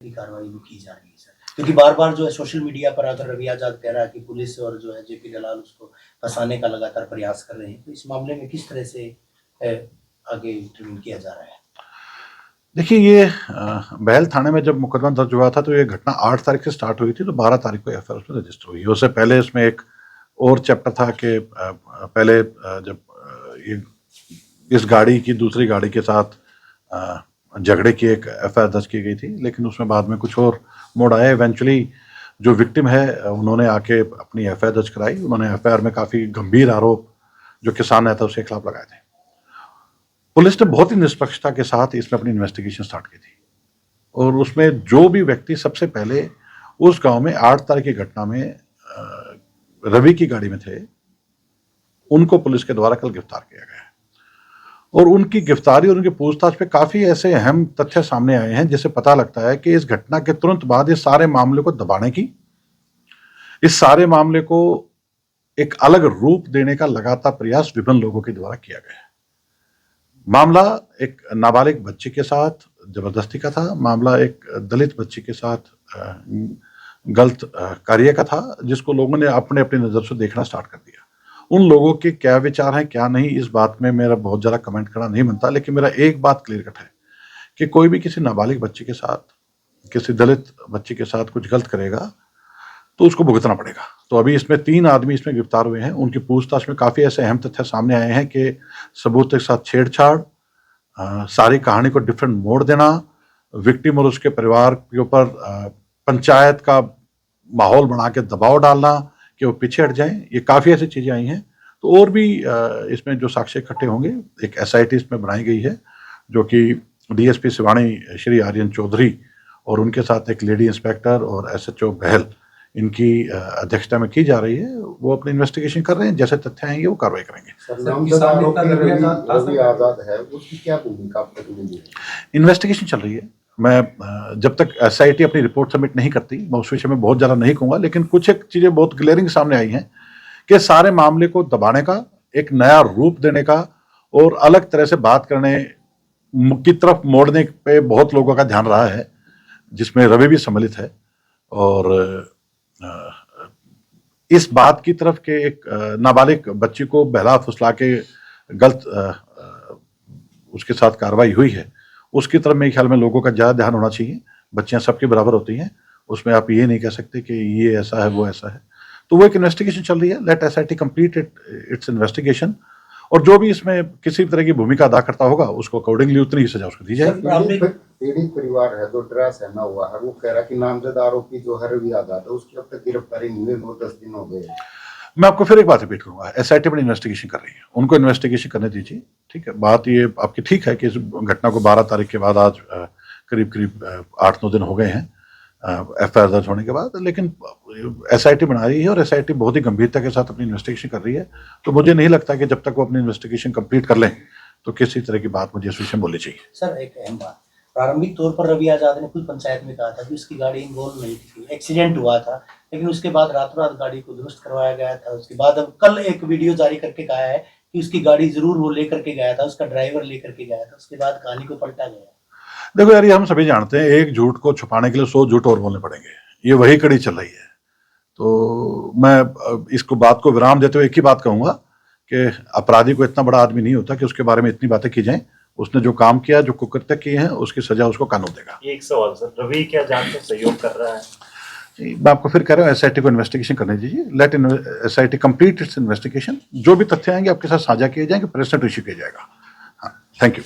की कार्रवाई भी की जा रही है सर, क्योंकि बार बार जो है सोशल मीडिया पर अगर रवि आजाद कह रहा है कि पुलिस और जो है जेपी दलाल उसको फंसाने का लगातार प्रयास कर रहे हैं, तो इस मामले में किस तरह से आगे इंटरव्यू किया जा रहा है? देखिए, ये बहल थाने में जब मुकदमा दर्ज हुआ था तो ये घटना 8 तारीख से स्टार्ट हुई थी, तो 12 तारीख को एफआईआर उसमें रजिस्टर हुई। उससे पहले इसमें एक और चैप्टर था कि पहले जब ये इस गाड़ी की दूसरी गाड़ी के साथ झगड़े की एक एफआईआर दर्ज की गई थी, लेकिन उसमें बाद में कुछ और मोड़ आया। इवेंचुअली जो विक्टिम है उन्होंने आके अपनी एफआईआर दर्ज कराई। उन्होंने एफआईआर में काफ़ी गंभीर आरोप जो किसान नेता उसके खिलाफ लगाए थे। पुलिस ने बहुत ही निष्पक्षता के साथ इसमें अपनी इन्वेस्टिगेशन स्टार्ट की थी, और उसमें जो भी व्यक्ति सबसे पहले उस गांव में 8 तारीख की घटना में रवि की गाड़ी में थे, उनको पुलिस के द्वारा कल गिरफ्तार किया गया है। और उनकी गिरफ्तारी और उनकी पूछताछ पे काफ़ी ऐसे अहम तथ्य सामने आए हैं जिससे पता लगता है कि इस घटना के तुरंत बाद इस सारे मामले को दबाने की, इस सारे मामले को एक अलग रूप देने का लगातार प्रयास विभिन्न लोगों के द्वारा किया गया है। मामला एक नाबालिग बच्ची के साथ जबरदस्ती का था। मामला एक दलित बच्ची के साथ गलत कार्य का था, जिसको लोगों ने अपने अपनी नज़र से देखना स्टार्ट कर दिया। उन लोगों के क्या विचार हैं क्या नहीं, इस बात में मेरा बहुत ज़्यादा कमेंट करना नहीं बनता, लेकिन मेरा एक बात क्लियर कट है कि कोई भी किसी नाबालिग बच्ची के साथ, किसी दलित बच्ची के साथ कुछ गलत करेगा तो उसको भुगतना पड़ेगा। तो अभी इसमें 3 आदमी इसमें गिरफ्तार हुए हैं। उनकी पूछताछ में काफ़ी ऐसे अहम तथ्य सामने आए हैं कि सबूत के साथ छेड़छाड़, सारी कहानी को डिफरेंट मोड़ देना, विक्टिम और उसके परिवार के ऊपर पंचायत का माहौल बना के दबाव डालना कि वो पीछे हट जाएं, ये काफ़ी ऐसी चीज़ें आई हैं। तो और भी इसमें जो साक्ष्य इकट्ठे होंगे, एक एसआईटी इसमें बनाई गई है जो कि डीएसपी सिवानी श्री आर्यन चौधरी और उनके साथ एक लेडी इंस्पेक्टर और एसएचओ बहल, इनकी अध्यक्षता में की जा रही है। वो अपनी इन्वेस्टिगेशन कर रहे हैं, जैसे तथ्य आएंगे वो कार्रवाई करेंगे। इन्वेस्टिगेशन चल रही है। मैं जब तक एसआईटी अपनी रिपोर्ट सबमिट नहीं करती, मैं उस विषय में बहुत ज़्यादा नहीं कहूँगा, लेकिन कुछ एक चीज़ें बहुत ग्लेयरिंग सामने आई हैं कि सारे मामले को दबाने का, एक नया रूप देने का और अलग तरह से बात करने की तरफ मोड़ने पे बहुत लोगों का ध्यान रहा है, जिसमें रवि भी सम्मिलित है। और इस बात की तरफ के एक नाबालिग बच्ची को बहला फुसला के गलत उसके साथ कार्रवाई हुई है, उसकी तरफ मेरे ख्याल में लोगों का ज़्यादा ध्यान होना चाहिए। बच्चियां सबके बराबर होती हैं, उसमें आप ये नहीं कह सकते कि ये ऐसा है वो ऐसा है। तो वो एक इन्वेस्टिगेशन चल रही है। Let SIT complete its investigation, और जो भी इसमें किसी तरह की भूमिका अदा करता होगा उसको अकॉर्डिंगली उतनी ही सजा उसको दी जाएगी। पीड़ित परिवार है जो डरा सहना हुआ है, वो कह रहा है कि नामजद आरोपी जो है रवि आजाद है, उसकी अब तक गिरफ्तारी नहीं हुई, 10 दिन हो गए। मैं आपको फिर एक बात रिपीट करूंगा, एसआईटी अपनी इन्वेस्टिगेशन कर रही है, उनको इन्वेस्टिगेशन करने दीजिए। ठीक है, बात ये आपकी ठीक है कि इस घटना को 12 तारीख के बाद आज करीब 8-9 दिन हो गए हैं एफआईआर दर्ज होने के बाद, लेकिन एसआईटी बना रही है और एसआईटी बहुत ही गंभीरता के साथ अपनी इन्वेस्टिगेशन कर रही है। तो मुझे नहीं लगता कि जब तक वो अपनी इन्वेस्टिगेशन कंप्लीट कर लें तो किसी तरह की बात मुझे इस विषय में बोलनी चाहिए। सर, एक अहम बात, प्रारंभिक तौर पर रवि आजाद ने खुद पंचायत में कहा था कि उसकी गाड़ी इन्वॉल्व नहीं थी, एक्सीडेंट हुआ था, लेकिन उसके बाद रातों रात गाड़ी को दुरुस्त करवाया गया था। उसके बाद अब कल एक वीडियो जारी करके कहा है कि उसकी गाड़ी जरूर वो लेकर के गया था, उसका ड्राइवर लेकर के गया था। उसके बाद कहानी को पलटा गया। देखो यार, ये हम सभी जानते हैं, एक झूठ को छुपाने के लिए 100 झूठ और बोलने पड़ेंगे, ये वही कड़ी चल रही है। तो मैं इसको बात को विराम देते हुए एक ही बात कहूंगा कि अपराधी को इतना बड़ा आदमी नहीं होता कि उसके बारे में इतनी बातें की जाएं। उसने जो काम किया, जो कुकृत्य किए हैं, उसकी सजा उसको कानून देगा। एक सवाल सर, रवि क्या जांच में सहयोग कर रहा है? मैं आपको फिर कह रहा हूँ, एसआईटी को इन्वेस्टिगेशन करने दीजिए। Let SIT complete its investigation. जो भी तथ्य आएंगे आपके साथ साझा किए जाएंगे, प्रेस नोट इश्यू किया जाएगा। हाँ, थैंक यू।